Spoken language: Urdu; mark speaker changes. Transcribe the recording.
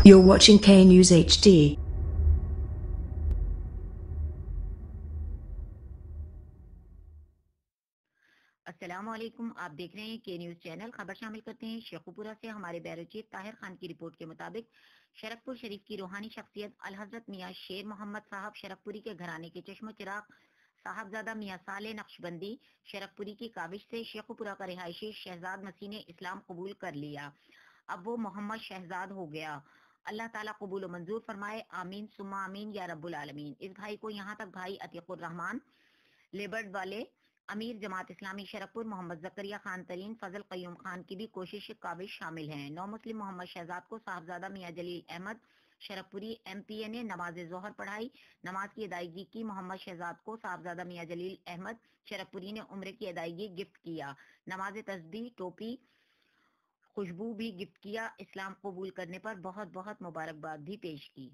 Speaker 1: You're watching K News HD.
Speaker 2: السلام علیکم، آپ دیکھ رہے ہیں کے نیوز چینل۔ خبر شامل کرتے ہیں شیخوپورہ سے۔ ہمارے بیورو چیف طاہر خان کی رپورٹ کے مطابق شرک پور شریف کی روحانی شخصیت الحضرت میاں شیر محمد صاحب شرک پوری کے گھرانے کے چشم و چراغ صاحبزادہ میاں صالح نقشبندی شرک پوری کی کاوش سے شیخوپورہ کا رہائشی شہزاد مسیح نے اسلام قبول کر لیا۔ اب وہ محمد شہزاد ہو گیا۔ اللہ تعالیٰ قبول و منظور فرمائے، آمین ثم آمین یا رب العالمین۔ اس بھائی کو یہاں تک بھائی عتیق الرحمان لیبرڈ والے امیر جماعت اسلامی شرک پور محمد زکریا خان ترین فضل قیوم خان کی بھی کوشش کاوش شامل ہیں۔ نو مسلم محمد شہزاد کو صاحبزادہ میاں جلیل احمد شرک پوری ایم پی اے نے نماز ظہر پڑھائی۔ نماز کی ادائیگی کی محمد شہزاد کو صاحبزادہ میاں جلیل احمد شرک پوری نے عمرے کی ادائیگی گفٹ کیا۔ نماز تسبیح، ٹوپی، خوشبو بھی گفٹ کیا۔ اسلام قبول کرنے پر بہت بہت مبارکباد بھی پیش کی۔